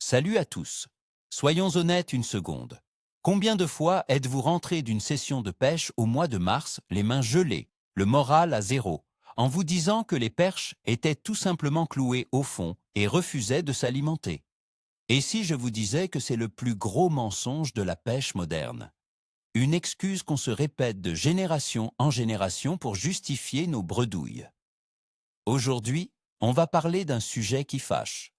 Salut à tous. Soyons honnêtes une seconde. Combien de fois êtes-vous rentré d'une session de pêche au mois de mars, les mains gelées, le moral à zéro, en vous disant que les perches étaient tout simplement clouées au fond et refusaient de s'alimenter? Et si je vous disais que c'est le plus gros mensonge de la pêche moderne? Une excuse qu'on se répète de génération en génération pour justifier nos bredouilles. Aujourd'hui, on va parler d'un sujet qui fâche.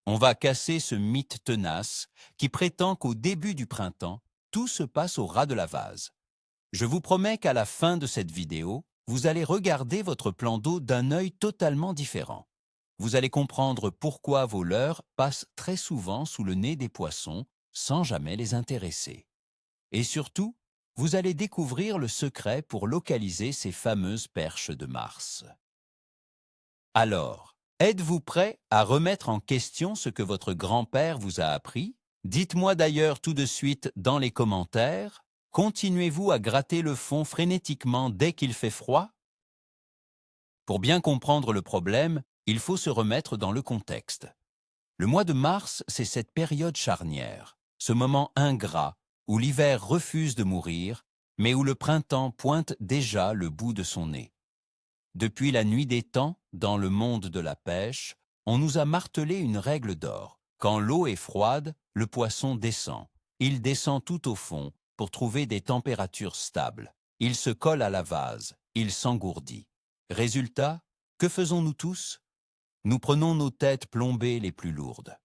On va casser ce mythe tenace qui prétend qu'au début du printemps, tout se passe au ras de la vase. Je vous promets qu'à la fin de cette vidéo, vous allez regarder votre plan d'eau d'un œil totalement différent. Vous allez comprendre pourquoi vos leurres passent très souvent sous le nez des poissons sans jamais les intéresser. Et surtout, vous allez découvrir le secret pour localiser ces fameuses perches de Mars. Alors, êtes-vous prêt à remettre en question ce que votre grand-père vous a appris? Dites-moi d'ailleurs tout de suite dans les commentaires, continuez-vous à gratter le fond frénétiquement dès qu'il fait froid? Pour bien comprendre le problème, il faut se remettre dans le contexte. Le mois de mars, c'est cette période charnière, ce moment ingrat où l'hiver refuse de mourir, mais où le printemps pointe déjà le bout de son nez. Depuis la nuit des temps, dans le monde de la pêche, on nous a martelé une règle d'or. Quand l'eau est froide, le poisson descend. Il descend tout au fond pour trouver des températures stables. Il se colle à la vase, il s'engourdit. Résultat, que faisons-nous tous? Nous prenons nos têtes plombées les plus lourdes.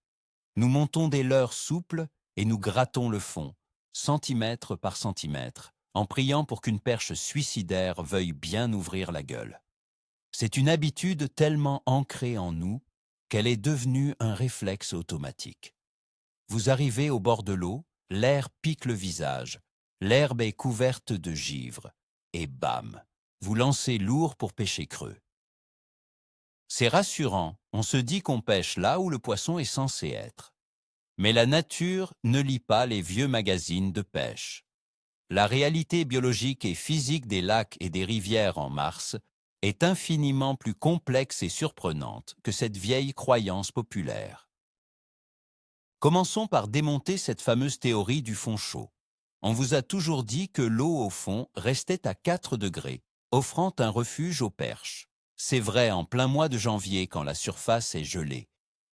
Nous montons des leurres souples et nous grattons le fond, centimètre par centimètre, en priant pour qu'une perche suicidaire veuille bien ouvrir la gueule. C'est une habitude tellement ancrée en nous qu'elle est devenue un réflexe automatique. Vous arrivez au bord de l'eau, l'air pique le visage, l'herbe est couverte de givre, et bam, vous lancez lourd pour pêcher creux. C'est rassurant, on se dit qu'on pêche là où le poisson est censé être. Mais la nature ne lit pas les vieux magazines de pêche. La réalité biologique et physique des lacs et des rivières en mars est infiniment plus complexe et surprenante que cette vieille croyance populaire. Commençons par démonter cette fameuse théorie du fond chaud. On vous a toujours dit que l'eau au fond restait à 4 degrés, offrant un refuge aux perches. C'est vrai en plein mois de janvier quand la surface est gelée.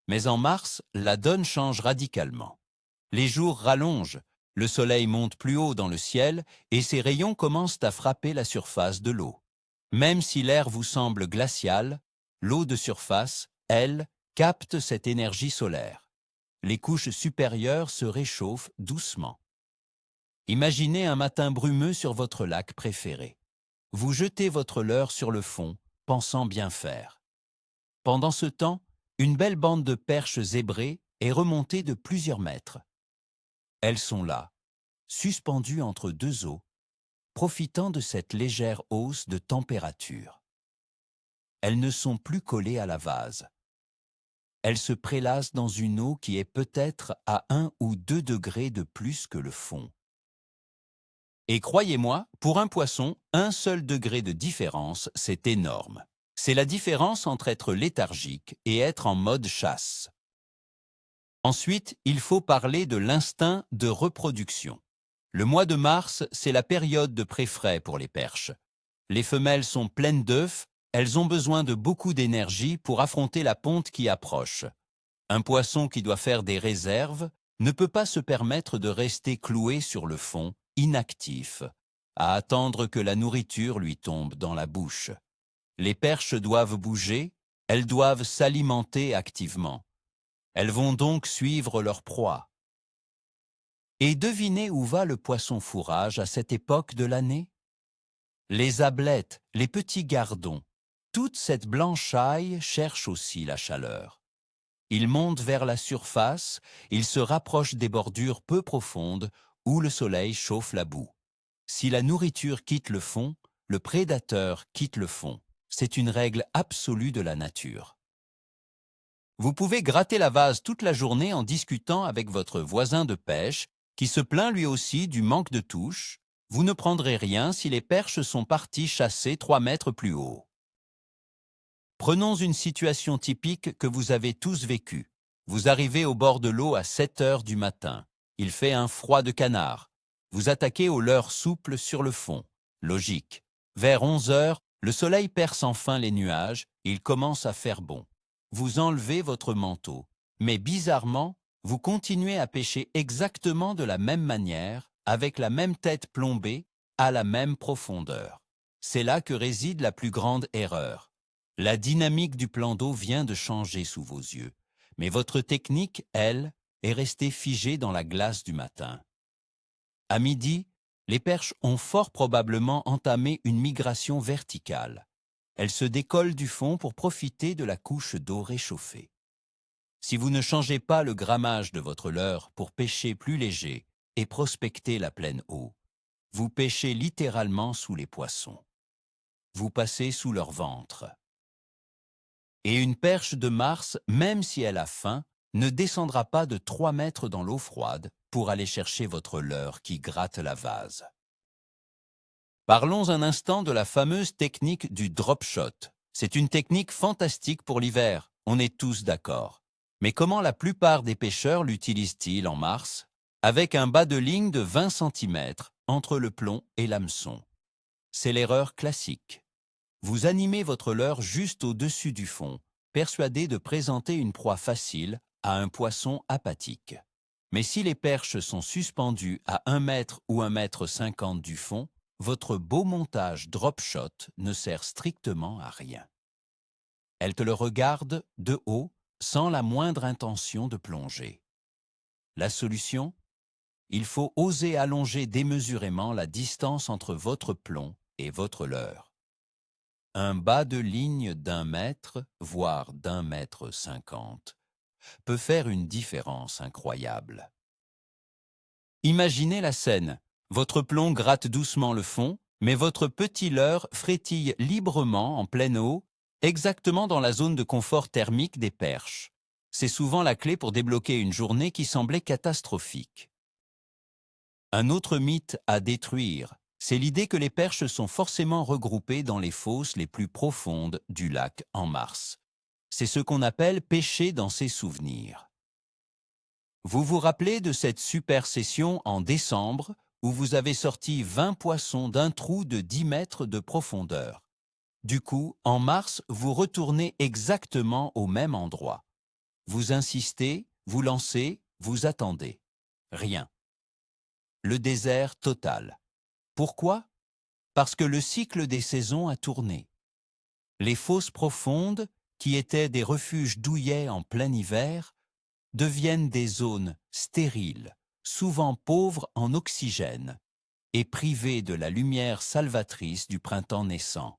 Mais en mars, la donne change radicalement. Les jours rallongent, le soleil monte plus haut dans le ciel et ses rayons commencent à frapper la surface de l'eau. Même si l'air vous semble glacial, l'eau de surface, elle, capte cette énergie solaire. Les couches supérieures se réchauffent doucement. Imaginez un matin brumeux sur votre lac préféré. Vous jetez votre leurre sur le fond, pensant bien faire. Pendant ce temps, une belle bande de perches zébrées est remontée de plusieurs mètres. Elles sont là, suspendues entre deux eaux, profitant de cette légère hausse de température. Elles ne sont plus collées à la vase. Elles se prélassent dans une eau qui est peut-être à 1 ou 2 degrés de plus que le fond. Et croyez-moi, pour un poisson, un seul degré de différence, c'est énorme. C'est la différence entre être léthargique et être en mode chasse. Ensuite, il faut parler de l'instinct de reproduction. Le mois de mars, c'est la période de pré-frais pour les perches. Les femelles sont pleines d'œufs, elles ont besoin de beaucoup d'énergie pour affronter la ponte qui approche. Un poisson qui doit faire des réserves ne peut pas se permettre de rester cloué sur le fond, inactif, à attendre que la nourriture lui tombe dans la bouche. Les perches doivent bouger, elles doivent s'alimenter activement. Elles vont donc suivre leur proie. Et devinez où va le poisson fourrage à cette époque de l'année? Les ablettes, les petits gardons, toute cette blanchaille cherche aussi la chaleur. Ils montent vers la surface, ils se rapprochent des bordures peu profondes où le soleil chauffe la boue. Si la nourriture quitte le fond, le prédateur quitte le fond. C'est une règle absolue de la nature. Vous pouvez gratter la vase toute la journée en discutant avec votre voisin de pêche qui se plaint lui aussi du manque de touches. Vous ne prendrez rien si les perches sont parties chasser 3 mètres plus haut. Prenons une situation typique que vous avez tous vécue. Vous arrivez au bord de l'eau à 7 heures du matin. Il fait un froid de canard. Vous attaquez au leurre souple sur le fond. Logique. Vers 11 heures, le soleil perce enfin les nuages, il commence à faire bon. Vous enlevez votre manteau. Mais bizarrement, vous continuez à pêcher exactement de la même manière, avec la même tête plombée, à la même profondeur. C'est là que réside la plus grande erreur. La dynamique du plan d'eau vient de changer sous vos yeux. Mais votre technique, elle, est restée figée dans la glace du matin. À midi, les perches ont fort probablement entamé une migration verticale. Elles se décollent du fond pour profiter de la couche d'eau réchauffée. Si vous ne changez pas le grammage de votre leurre pour pêcher plus léger et prospecter la pleine eau, vous pêchez littéralement sous les poissons. Vous passez sous leur ventre. Et une perche de Mars, même si elle a faim, ne descendra pas de 3 mètres dans l'eau froide pour aller chercher votre leurre qui gratte la vase. Parlons un instant de la fameuse technique du drop shot. C'est une technique fantastique pour l'hiver, on est tous d'accord. Mais comment la plupart des pêcheurs l'utilisent-ils en mars? Avec un bas de ligne de 20 cm entre le plomb et l'hameçon. C'est l'erreur classique. Vous animez votre leurre juste au-dessus du fond, persuadé de présenter une proie facile à un poisson apathique. Mais si les perches sont suspendues à 1 mètre ou 1,50 m du fond, votre beau montage drop shot ne sert strictement à rien. Elles te le regardent de haut sans la moindre intention de plonger. La solution? Il faut oser allonger démesurément la distance entre votre plomb et votre leurre. Un bas de ligne d'1 mètre, voire d'1,50 m, peut faire une différence incroyable. Imaginez la scène. Votre plomb gratte doucement le fond, mais votre petit leurre frétille librement en pleine eau, exactement dans la zone de confort thermique des perches. C'est souvent la clé pour débloquer une journée qui semblait catastrophique. Un autre mythe à détruire, c'est l'idée que les perches sont forcément regroupées dans les fosses les plus profondes du lac en mars. C'est ce qu'on appelle pêcher dans ses souvenirs. Vous vous rappelez de cette super session en décembre où vous avez sorti 20 poissons d'un trou de 10 mètres de profondeur. Du coup, en mars, vous retournez exactement au même endroit. Vous insistez, vous lancez, vous attendez. Rien. Le désert total. Pourquoi? Parce que le cycle des saisons a tourné. Les fosses profondes, qui étaient des refuges douillets en plein hiver, deviennent des zones stériles, souvent pauvres en oxygène, et privées de la lumière salvatrice du printemps naissant.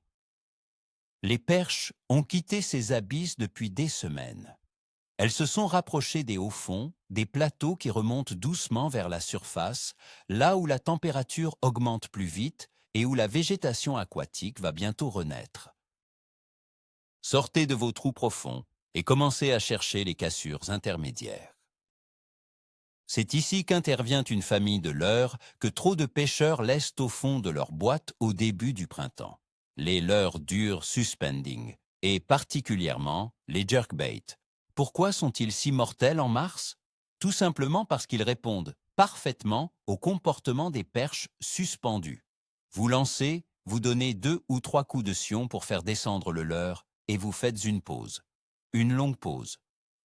Les perches ont quitté ces abysses depuis des semaines. Elles se sont rapprochées des hauts fonds, des plateaux qui remontent doucement vers la surface, là où la température augmente plus vite et où la végétation aquatique va bientôt renaître. Sortez de vos trous profonds et commencez à chercher les cassures intermédiaires. C'est ici qu'intervient une famille de leurres que trop de pêcheurs laissent au fond de leur boîte au début du printemps. Les leurres durs suspending, et particulièrement les jerkbait. Pourquoi sont-ils si mortels en mars? Tout simplement parce qu'ils répondent parfaitement au comportement des perches suspendues. Vous lancez, vous donnez 2 ou 3 coups de sion pour faire descendre le leurre et vous faites une pause. Une longue pause.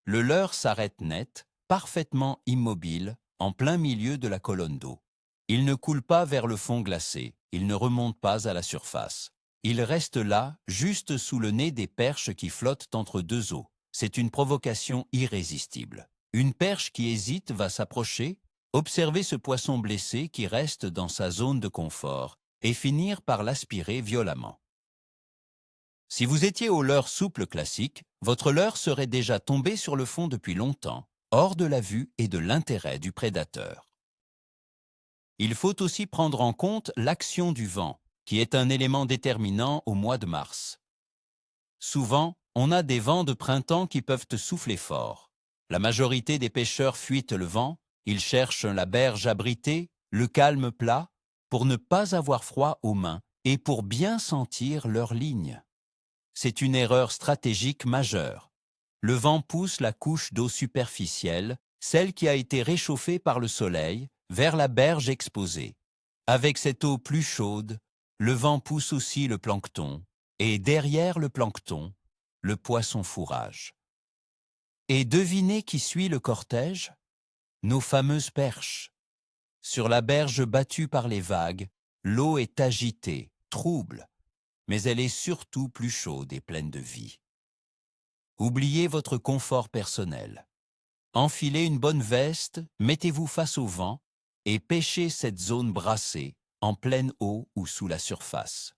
Le leurre s'arrête net, parfaitement immobile, en plein milieu de la colonne d'eau. Il ne coule pas vers le fond glacé, il ne remonte pas à la surface. Il reste là, juste sous le nez des perches qui flottent entre deux eaux. C'est une provocation irrésistible. Une perche qui hésite va s'approcher, observer ce poisson blessé qui reste dans sa zone de confort et finir par l'aspirer violemment. Si vous étiez au leurre souple classique, votre leurre serait déjà tombé sur le fond depuis longtemps, hors de la vue et de l'intérêt du prédateur. Il faut aussi prendre en compte l'action du vent, qui est un élément déterminant au mois de mars. Souvent, on a des vents de printemps qui peuvent souffler fort. La majorité des pêcheurs fuient le vent, ils cherchent la berge abritée, le calme plat, pour ne pas avoir froid aux mains et pour bien sentir leur ligne. C'est une erreur stratégique majeure. Le vent pousse la couche d'eau superficielle, celle qui a été réchauffée par le soleil, vers la berge exposée. Avec cette eau plus chaude, le vent pousse aussi le plancton, et derrière le plancton, le poisson fourrage. Et devinez qui suit le cortège? Nos fameuses perches. Sur la berge battue par les vagues, l'eau est agitée, trouble, mais elle est surtout plus chaude et pleine de vie. Oubliez votre confort personnel. Enfilez une bonne veste, mettez-vous face au vent et pêchez cette zone brassée, en pleine eau ou sous la surface.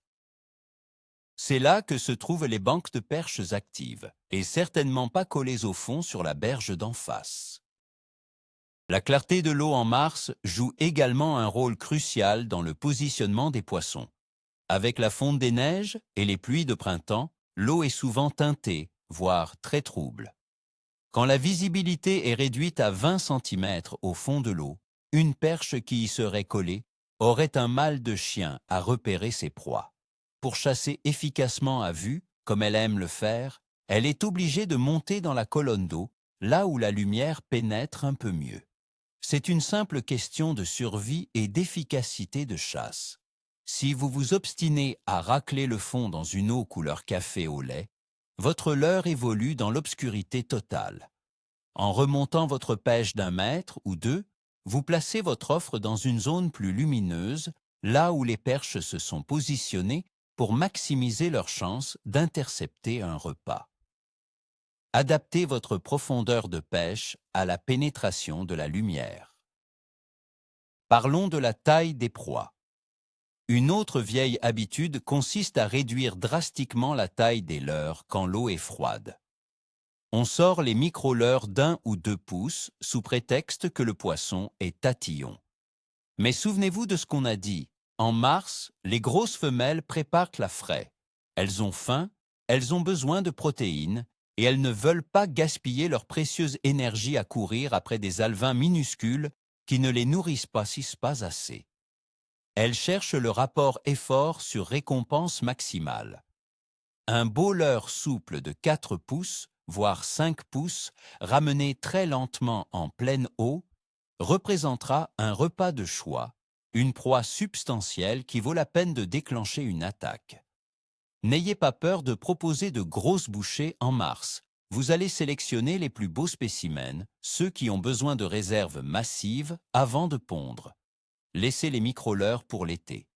C'est là que se trouvent les banques de perches actives, et certainement pas collées au fond sur la berge d'en face. La clarté de l'eau en mars joue également un rôle crucial dans le positionnement des poissons. Avec la fonte des neiges et les pluies de printemps, l'eau est souvent teintée, voire très trouble. Quand la visibilité est réduite à 20 cm au fond de l'eau, une perche qui y serait collée aurait un mal de chien à repérer ses proies. Pour chasser efficacement à vue, comme elle aime le faire, elle est obligée de monter dans la colonne d'eau, là où la lumière pénètre un peu mieux. C'est une simple question de survie et d'efficacité de chasse. Si vous vous obstinez à racler le fond dans une eau couleur café au lait, votre leurre évolue dans l'obscurité totale. En remontant votre pêche d'1 mètre ou 2, vous placez votre offre dans une zone plus lumineuse, là où les perches se sont positionnées pour maximiser leurs chances d'intercepter un repas. Adaptez votre profondeur de pêche à la pénétration de la lumière. Parlons de la taille des proies. Une autre vieille habitude consiste à réduire drastiquement la taille des leurres quand l'eau est froide. On sort les micro-leurres d'1 ou 2 pouces sous prétexte que le poisson est tatillon. Mais souvenez-vous de ce qu'on a dit. En mars, les grosses femelles préparent la fraie. Elles ont faim, elles ont besoin de protéines et elles ne veulent pas gaspiller leur précieuse énergie à courir après des alevins minuscules qui ne les nourrissent pas assez. Elles cherchent le rapport effort sur récompense maximale. Un beau leurre souple de 4 pouces, voire 5 pouces, ramené très lentement en pleine eau, représentera un repas de choix, une proie substantielle qui vaut la peine de déclencher une attaque. N'ayez pas peur de proposer de grosses bouchées en mars. Vous allez sélectionner les plus beaux spécimens, ceux qui ont besoin de réserves massives avant de pondre. Laissez les micro-leurres pour l'été.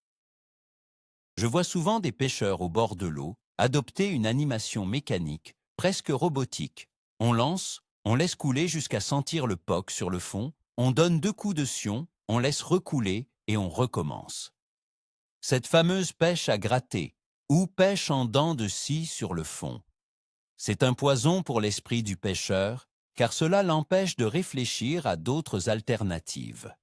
Je vois souvent des pêcheurs au bord de l'eau adopter une animation mécanique, presque robotique. On lance, on laisse couler jusqu'à sentir le poc sur le fond, on donne 2 coups de sion, on laisse recouler et on recommence. Cette fameuse pêche à gratter, ou pêche en dents de scie sur le fond. C'est un poison pour l'esprit du pêcheur, car cela l'empêche de réfléchir à d'autres alternatives.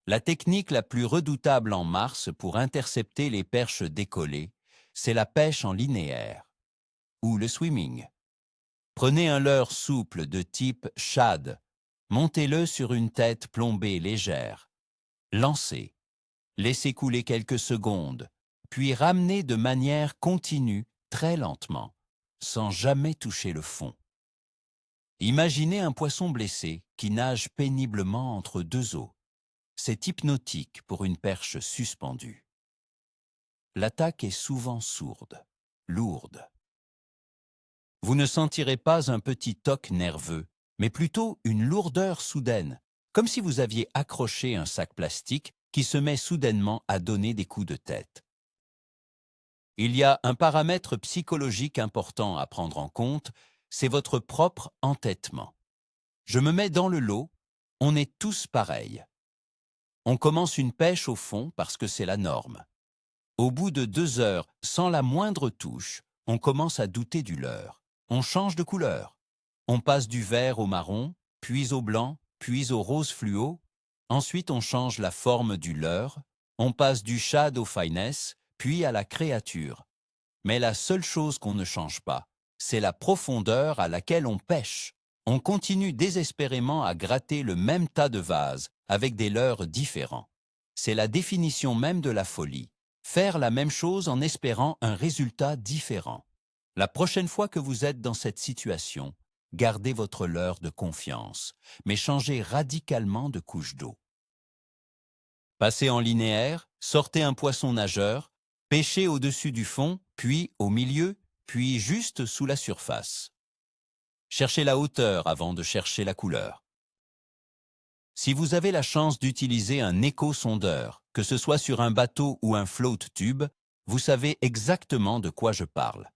La technique la plus redoutable en mars pour intercepter les perches décollées, c'est la pêche en linéaire, ou le swimming. Prenez un leurre souple de type shad, montez-le sur une tête plombée légère, lancez, laissez couler quelques secondes, puis ramenez de manière continue, très lentement, sans jamais toucher le fond. Imaginez un poisson blessé qui nage péniblement entre 2 eaux. C'est hypnotique pour une perche suspendue. L'attaque est souvent sourde, lourde. Vous ne sentirez pas un petit toc nerveux, mais plutôt une lourdeur soudaine, comme si vous aviez accroché un sac plastique qui se met soudainement à donner des coups de tête. Il y a un paramètre psychologique important à prendre en compte, c'est votre propre entêtement. Je me mets dans le lot, on est tous pareils. On commence une pêche au fond parce que c'est la norme. Au bout de 2 heures, sans la moindre touche, on commence à douter du leurre. On change de couleur. On passe du vert au marron, puis au blanc, puis au rose fluo. Ensuite, on change la forme du leurre. On passe du shad au finesse, puis à la créature. Mais la seule chose qu'on ne change pas, c'est la profondeur à laquelle on pêche. On continue désespérément à gratter le même tas de vases avec des leurres différents. C'est la définition même de la folie. Faire la même chose en espérant un résultat différent. La prochaine fois que vous êtes dans cette situation, gardez votre leurre de confiance, mais changez radicalement de couche d'eau. Passez en linéaire, sortez un poisson nageur, pêchez au-dessus du fond, puis au milieu, puis juste sous la surface. Cherchez la hauteur avant de chercher la couleur. Si vous avez la chance d'utiliser un écho-sondeur, que ce soit sur un bateau ou un float tube, vous savez exactement de quoi je parle.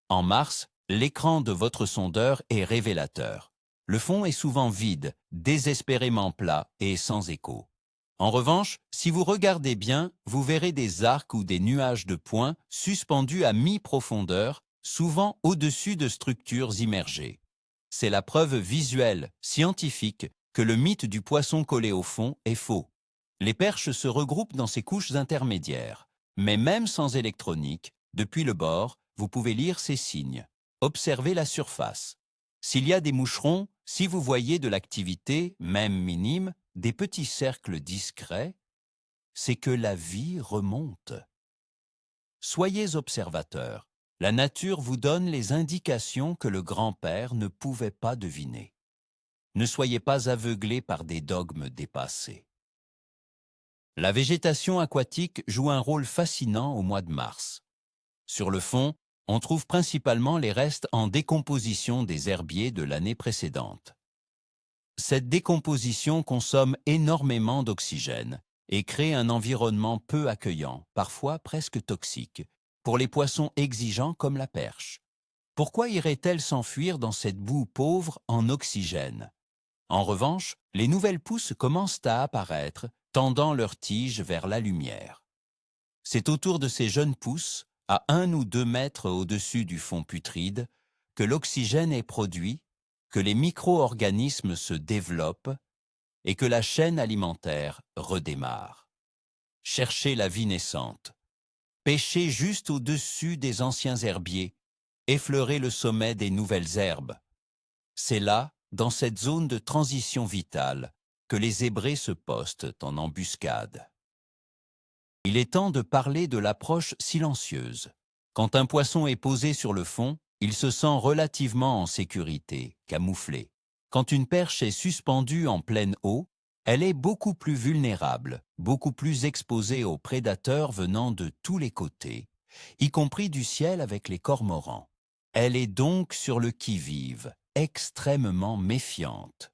En mars, l'écran de votre sondeur est révélateur. Le fond est souvent vide, désespérément plat et sans écho. En revanche, si vous regardez bien, vous verrez des arcs ou des nuages de points suspendus à mi-profondeur, souvent au-dessus de structures immergées. C'est la preuve visuelle, scientifique, que le mythe du poisson collé au fond est faux. Les perches se regroupent dans ces couches intermédiaires. Mais même sans électronique, depuis le bord, vous pouvez lire ces signes. Observez la surface. S'il y a des moucherons, si vous voyez de l'activité, même minime, des petits cercles discrets, c'est que la vie remonte. Soyez observateurs. La nature vous donne les indications que le grand-père ne pouvait pas deviner. Ne soyez pas aveuglés par des dogmes dépassés. La végétation aquatique joue un rôle fascinant au mois de mars. Sur le fond, on trouve principalement les restes en décomposition des herbiers de l'année précédente. Cette décomposition consomme énormément d'oxygène et crée un environnement peu accueillant, parfois presque toxique, pour les poissons exigeants comme la perche. Pourquoi irait-elle s'enfuir dans cette boue pauvre en oxygène? En revanche, les nouvelles pousses commencent à apparaître, tendant leurs tiges vers la lumière. C'est autour de ces jeunes pousses, à 1 ou 2 mètres au-dessus du fond putride, que l'oxygène est produit, que les micro-organismes se développent et que la chaîne alimentaire redémarre. Cherchez la vie naissante. Pêchez juste au-dessus des anciens herbiers, effleurez le sommet des nouvelles herbes. C'est là, dans cette zone de transition vitale, que les zébrés se postent en embuscade. Il est temps de parler de l'approche silencieuse. Quand un poisson est posé sur le fond, il se sent relativement en sécurité, camouflé. Quand une perche est suspendue en pleine eau, elle est beaucoup plus vulnérable, beaucoup plus exposée aux prédateurs venant de tous les côtés, y compris du ciel avec les cormorans. Elle est donc sur le qui-vive, extrêmement méfiante.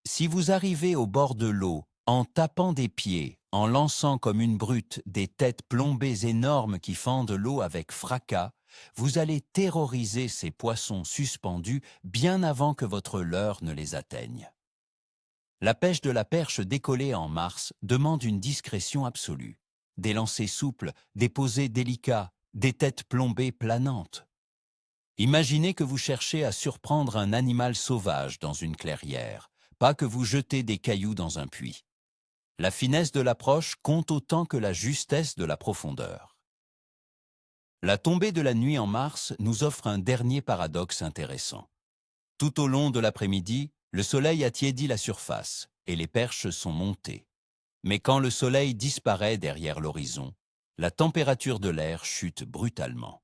Si vous arrivez au bord de l'eau, en tapant des pieds, en lançant comme une brute des têtes plombées énormes qui fendent l'eau avec fracas, vous allez terroriser ces poissons suspendus bien avant que votre leurre ne les atteigne. La pêche de la perche décollée en mars demande une discrétion absolue. Des lancers souples, des posés délicats, des têtes plombées planantes. Imaginez que vous cherchez à surprendre un animal sauvage dans une clairière, pas que vous jetez des cailloux dans un puits. La finesse de l'approche compte autant que la justesse de la profondeur. La tombée de la nuit en mars nous offre un dernier paradoxe intéressant. Tout au long de l'après-midi, le soleil a tiédi la surface et les perches sont montées. Mais quand le soleil disparaît derrière l'horizon, la température de l'air chute brutalement.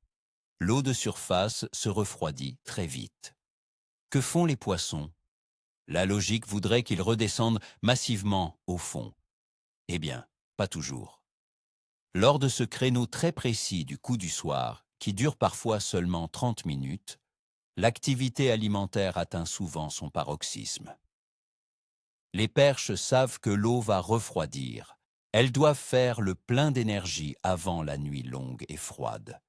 L'eau de surface se refroidit très vite. Que font les poissons? La logique voudrait qu'ils redescendent massivement au fond. Eh bien, pas toujours. Lors de ce créneau très précis du coup du soir, qui dure parfois seulement 30 minutes, l'activité alimentaire atteint souvent son paroxysme. Les perches savent que l'eau va refroidir. Elles doivent faire le plein d'énergie avant la nuit longue et froide.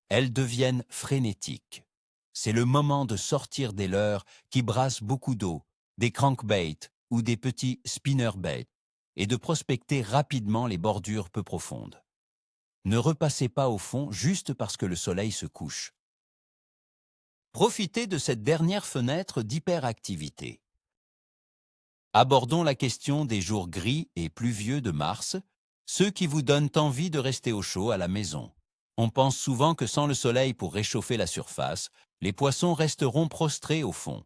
Elles deviennent frénétiques. C'est le moment de sortir des leurres qui brassent beaucoup d'eau, des crankbaits ou des petits spinnerbaits, et de prospecter rapidement les bordures peu profondes. Ne repassez pas au fond juste parce que le soleil se couche. Profitez de cette dernière fenêtre d'hyperactivité. Abordons la question des jours gris et pluvieux de mars, ceux qui vous donnent envie de rester au chaud à la maison. On pense souvent que sans le soleil pour réchauffer la surface, les poissons resteront prostrés au fond.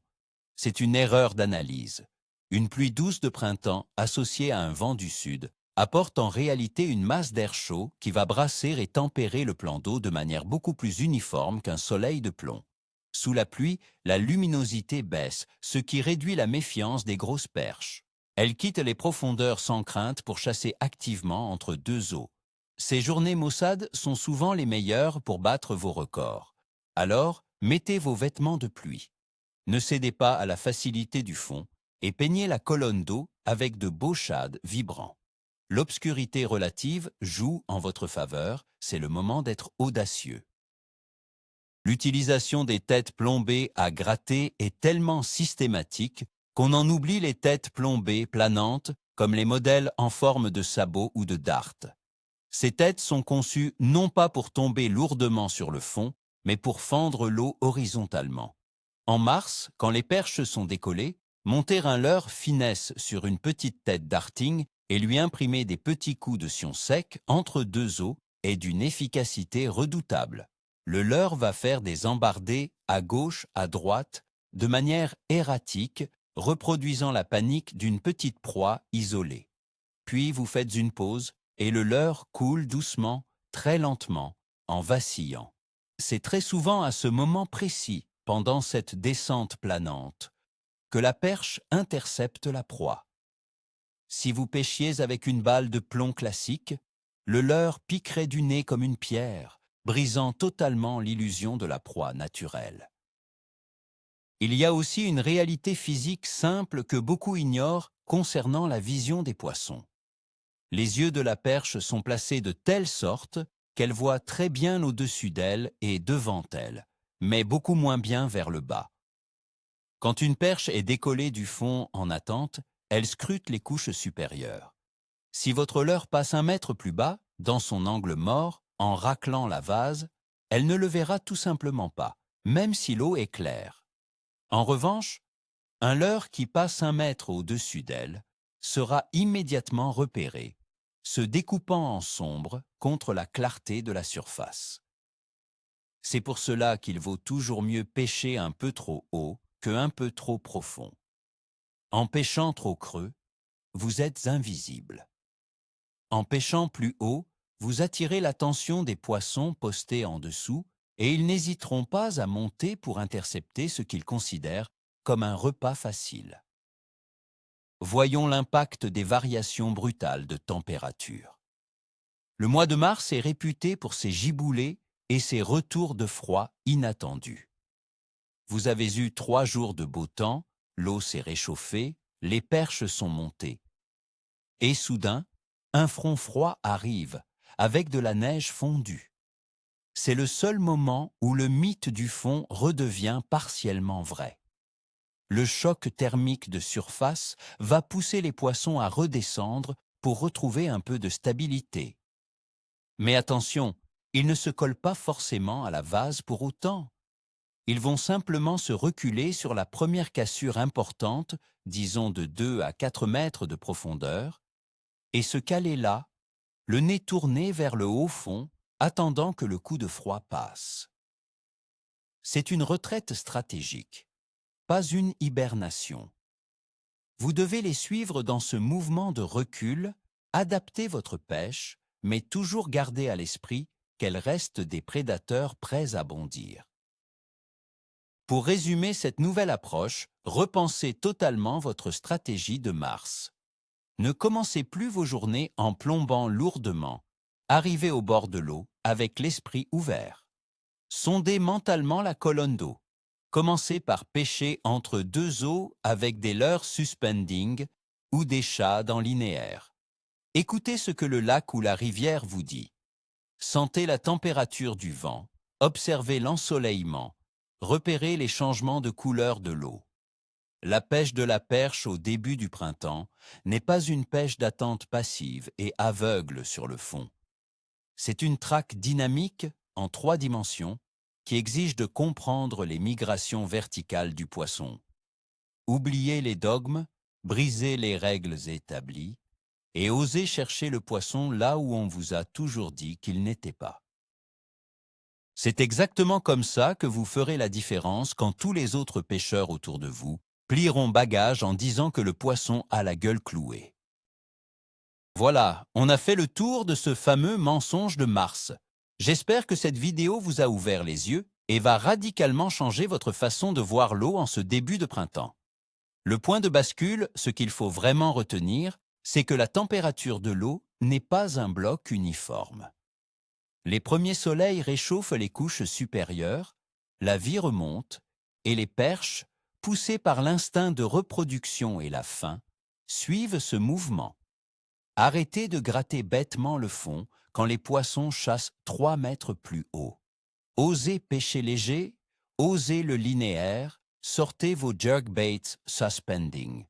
C'est une erreur d'analyse. Une pluie douce de printemps associée à un vent du sud apporte en réalité une masse d'air chaud qui va brasser et tempérer le plan d'eau de manière beaucoup plus uniforme qu'un soleil de plomb. Sous la pluie, la luminosité baisse, ce qui réduit la méfiance des grosses perches. Elles quittent les profondeurs sans crainte pour chasser activement entre deux eaux. Ces journées maussades sont souvent les meilleures pour battre vos records. Alors, mettez vos vêtements de pluie. Ne cédez pas à la facilité du fond et peignez la colonne d'eau avec de beaux shades vibrants. L'obscurité relative joue en votre faveur, c'est le moment d'être audacieux. L'utilisation des têtes plombées à gratter est tellement systématique qu'on en oublie les têtes plombées planantes comme les modèles en forme de sabot ou de dart. Ces têtes sont conçues non pas pour tomber lourdement sur le fond, mais pour fendre l'eau horizontalement. En mars, quand les perches sont décollées, monter un leurre finesse sur une petite tête darting et lui imprimer des petits coups de sion sec entre deux eaux est d'une efficacité redoutable. Le leurre va faire des embardées à gauche, à droite, de manière erratique, reproduisant la panique d'une petite proie isolée. Puis vous faites une pause et le leurre coule doucement, très lentement, en vacillant. C'est très souvent à ce moment précis, pendant cette descente planante, que la perche intercepte la proie. Si vous pêchiez avec une balle de plomb classique, le leurre piquerait du nez comme une pierre, brisant totalement l'illusion de la proie naturelle. Il y a aussi une réalité physique simple que beaucoup ignorent concernant la vision des poissons. Les yeux de la perche sont placés de telle sorte qu'elle voit très bien au-dessus d'elle et devant elle, mais beaucoup moins bien vers le bas. Quand une perche est décollée du fond en attente, elle scrute les couches supérieures. Si votre leurre passe 1 mètre plus bas, dans son angle mort, en raclant la vase, elle ne le verra tout simplement pas, même si l'eau est claire. En revanche, un leurre qui passe 1 mètre au-dessus d'elle sera immédiatement repéré, se découpant en sombre contre la clarté de la surface. C'est pour cela qu'il vaut toujours mieux pêcher un peu trop haut qu'un peu trop profond. En pêchant trop creux, vous êtes invisible. En pêchant plus haut, vous attirez l'attention des poissons postés en dessous et ils n'hésiteront pas à monter pour intercepter ce qu'ils considèrent comme un repas facile. Voyons l'impact des variations brutales de température. Le mois de mars est réputé pour ses giboulées et ses retours de froid inattendus. Vous avez eu 3 jours de beau temps, l'eau s'est réchauffée, les perches sont montées. Et soudain, un front froid arrive, avec de la neige fondue. C'est le seul moment où le mythe du fond redevient partiellement vrai. Le choc thermique de surface va pousser les poissons à redescendre pour retrouver un peu de stabilité. Mais attention, ils ne se collent pas forcément à la vase pour autant. Ils vont simplement se reculer sur la première cassure importante, disons de 2 à 4 mètres de profondeur, et se caler là, le nez tourné vers le haut fond, attendant que le coup de froid passe. C'est une retraite stratégique, pas une hibernation. Vous devez les suivre dans ce mouvement de recul, adapter votre pêche, mais toujours garder à l'esprit qu'elles restent des prédateurs prêts à bondir. Pour résumer cette nouvelle approche, repensez totalement votre stratégie de mars. Ne commencez plus vos journées en plombant lourdement. Arrivez au bord de l'eau avec l'esprit ouvert. Sondez mentalement la colonne d'eau. Commencez par pêcher entre deux eaux avec des leurres suspending ou des shades en linéaire. Écoutez ce que le lac ou la rivière vous dit. Sentez la température du vent, observez l'ensoleillement, repérez les changements de couleur de l'eau. La pêche de la perche au début du printemps n'est pas une pêche d'attente passive et aveugle sur le fond. C'est une traque dynamique en 3 dimensions qui exige de comprendre les migrations verticales du poisson. Oubliez les dogmes, brisez les règles établies et osez chercher le poisson là où on vous a toujours dit qu'il n'était pas. C'est exactement comme ça que vous ferez la différence quand tous les autres pêcheurs autour de vous plieront bagage en disant que le poisson a la gueule clouée. Voilà, on a fait le tour de ce fameux mensonge de Mars. J'espère que cette vidéo vous a ouvert les yeux et va radicalement changer votre façon de voir l'eau en ce début de printemps. Le point de bascule, ce qu'il faut vraiment retenir, c'est que la température de l'eau n'est pas un bloc uniforme. Les premiers soleils réchauffent les couches supérieures, la vie remonte, et les perches, poussées par l'instinct de reproduction et la faim, suivent ce mouvement. Arrêtez de gratter bêtement le fond quand les poissons chassent 3 mètres plus haut. Osez pêcher léger, osez le linéaire, sortez vos jerkbaits suspending.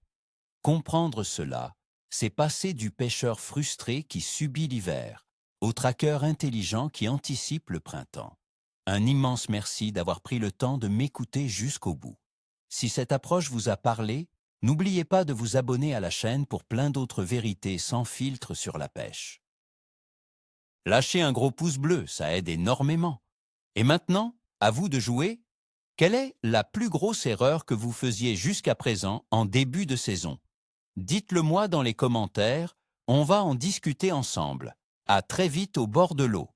Comprendre cela, c'est passer du pêcheur frustré qui subit l'hiver au tracker intelligent qui anticipe le printemps. Un immense merci d'avoir pris le temps de m'écouter jusqu'au bout. Si cette approche vous a parlé, n'oubliez pas de vous abonner à la chaîne pour plein d'autres vérités sans filtre sur la pêche. Lâchez un gros pouce bleu, ça aide énormément. Et maintenant, à vous de jouer. Quelle est la plus grosse erreur que vous faisiez jusqu'à présent en début de saison? Dites-le moi dans les commentaires, on va en discuter ensemble. À très vite au bord de l'eau.